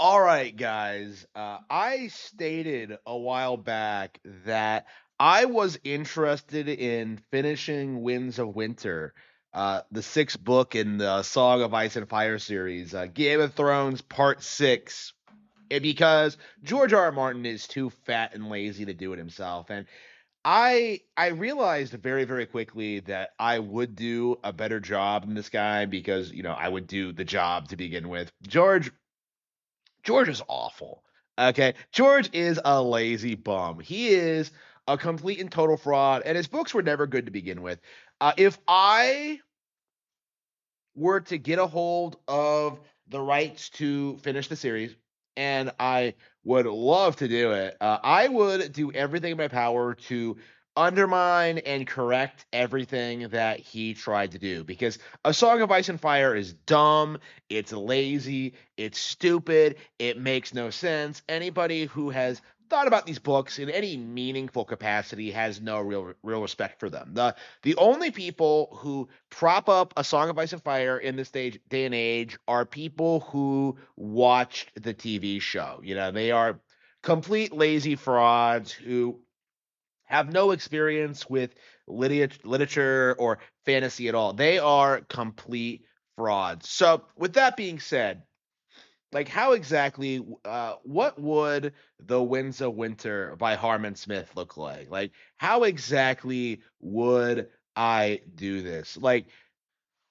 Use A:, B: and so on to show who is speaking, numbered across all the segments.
A: All right, guys. I stated a while back that I was interested in finishing Winds of Winter, the sixth book in the Song of Ice and Fire series, Game of Thrones Part 6. Because George R. R. Martin is too fat and lazy to do it himself. And I realized very, very quickly that I would do a better job than this guy because, I would do the job to begin with. George is awful. Okay. George is a lazy bum. He is a complete and total fraud, and his books were never good to begin with. If I were to get a hold of the rights to finish the series, and I would love to do it, I would do everything in my power to undermine and correct everything that he tried to do because A Song of Ice and Fire is dumb, it's lazy, it's stupid, it makes no sense. Anybody who has thought about these books in any meaningful capacity has no real respect for them. The only people who prop up A Song of Ice and Fire in this day and age are people who watched the TV show. They are complete lazy frauds who have no experience with literature or fantasy at all. They are complete frauds. So, with that being said, like how exactly what would The Winds of Winter by Harman Smith look like? Like how exactly would I do this? Like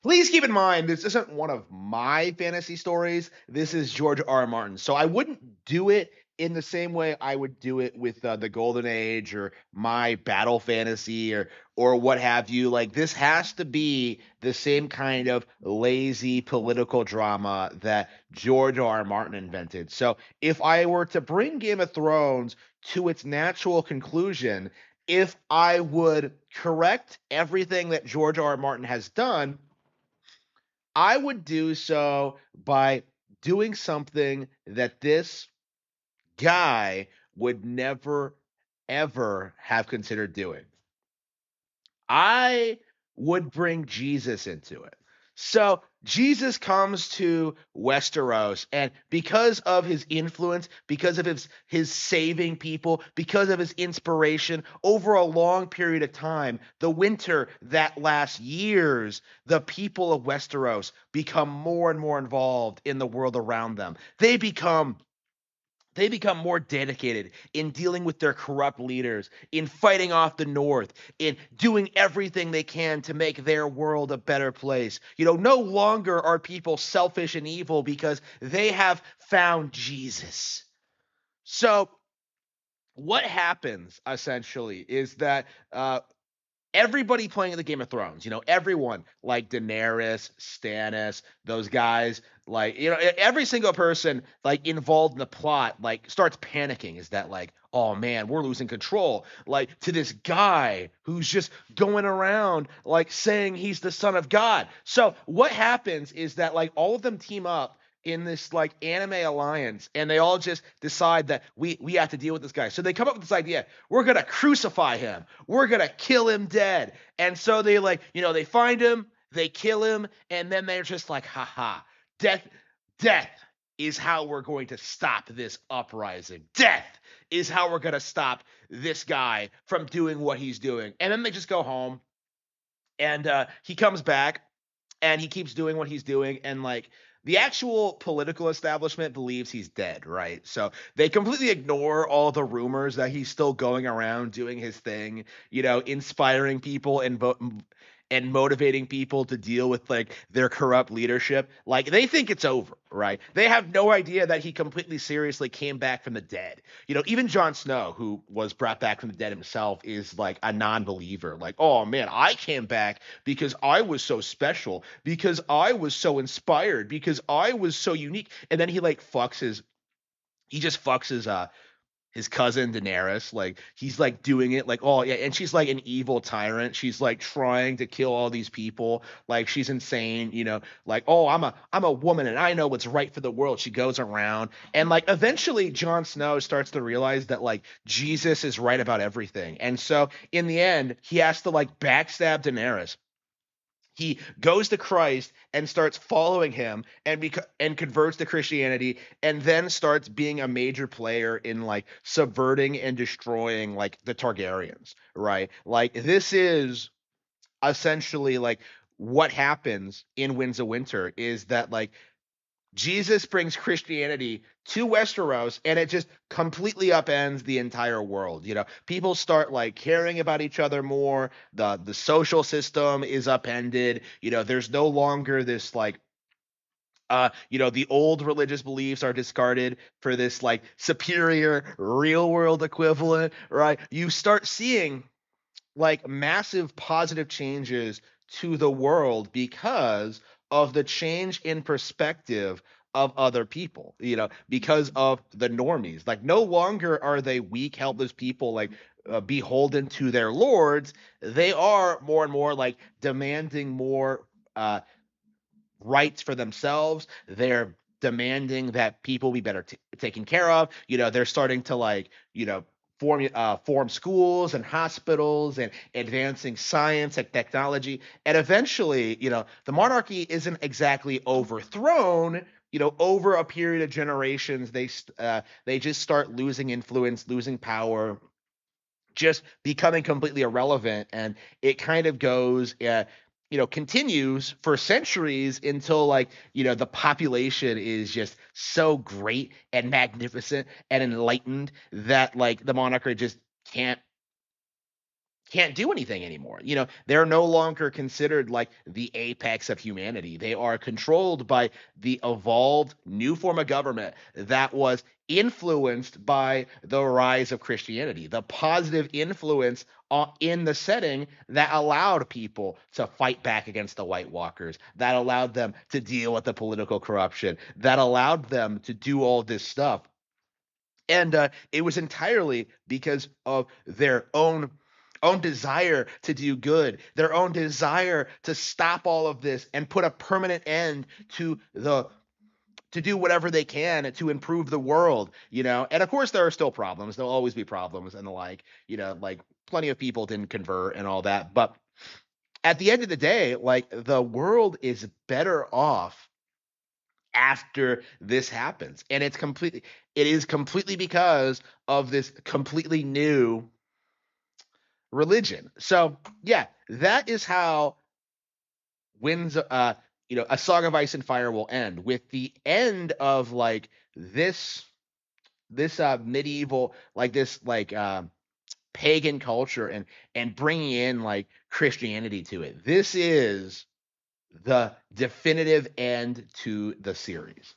A: please keep in mind this isn't one of my fantasy stories. This is George R. R. Martin. So I wouldn't do it in the same way I would do it with the Golden Age or my battle fantasy or what have you. Like this has to be the same kind of lazy political drama that George R. R. Martin invented. So if I were to bring Game of Thrones to its natural conclusion, if I would correct everything that George R. R. Martin has done, I would do so by doing something that this guy would never, ever have considered doing. I would bring Jesus into it. So Jesus comes to Westeros, and because of his influence, because of his saving people, because of his inspiration over a long period of time, the winter that lasts years, the people of Westeros become more and more involved in the world around them. They become more dedicated in dealing with their corrupt leaders, in fighting off the North, in doing everything they can to make their world a better place. No longer are people selfish and evil because they have found Jesus. So, what happens essentially is that everybody playing the Game of Thrones, everyone like Daenerys, Stannis, those guys, like, every single person like involved in the plot, like starts panicking. Is that like, oh man, we're losing control. Like to this guy who's just going around like saying he's the son of God. So what happens is that like all of them team up in this like anime alliance and they all just decide that we have to deal with this guy. So they come up with this idea. We're going to crucify him. We're going to kill him dead. And so they like, they find him, they kill him, and then they're just like, haha, death is how we're going to stop this uprising. Death is how we're going to stop this guy from doing what he's doing. And then they just go home and he comes back and he keeps doing what he's doing, and like the actual political establishment believes he's dead, right? So they completely ignore all the rumors that he's still going around doing his thing, inspiring people and motivating people to deal with like their corrupt leadership. Like they think it's over, right? They have no idea that he completely seriously came back from the dead. Even Jon Snow, who was brought back from the dead himself, is like a non-believer. Like, oh man, I came back because I was so special, because I was so inspired, because I was so unique. And then he just fucks his cousin Daenerys. Like he's like doing it like, oh yeah, and she's like an evil tyrant. She's like trying to kill all these people. Like she's insane, like, oh, I'm a woman and I know what's right for the world. She goes around and like eventually Jon Snow starts to realize that like Jesus is right about everything. And so in the end, he has to like backstab Daenerys. he goes to Christ and starts following him and converts to Christianity and then starts being a major player in like subverting and destroying like the Targaryens, right? Like this is essentially like what happens in Winds of Winter is that like Jesus brings Christianity to Westeros and it just completely upends the entire world. You know, people start like caring about each other more. The social system is upended. You know, there's no longer this like the old religious beliefs are discarded for this like superior real world equivalent, right? You start seeing like massive positive changes to the world because of the change in perspective of other people, because of the normies. Like no longer are they weak, helpless people like beholden to their lords. They are more and more like demanding more uh, rights for themselves. They're demanding that people be better taken care of. They're starting to like, form schools and hospitals and advancing science and technology. And eventually, the monarchy isn't exactly overthrown. Over a period of generations, they just start losing influence, losing power, just becoming completely irrelevant, and it kind of goes continues for centuries until like the population is just so great and magnificent and enlightened that like the monarchy just can't can't do anything anymore. They're no longer considered like the apex of humanity. They are controlled by the evolved new form of government that was influenced by the rise of Christianity, the positive influence in the setting that allowed people to fight back against the White Walkers, that allowed them to deal with the political corruption, that allowed them to do all this stuff. And it was entirely because of their own desire to do good, their own desire to stop all of this and put a permanent end to do whatever they can to improve the world. And of course there are still problems. There'll always be problems and the like plenty of people didn't convert and all that. But at the end of the day, like the world is better off after this happens. And it is completely because of this completely new religion. So yeah, that is how Winds A Song of Ice and Fire will end, with the end of like this medieval, like this like pagan culture, and bringing in like Christianity to it. This is the definitive end to the series.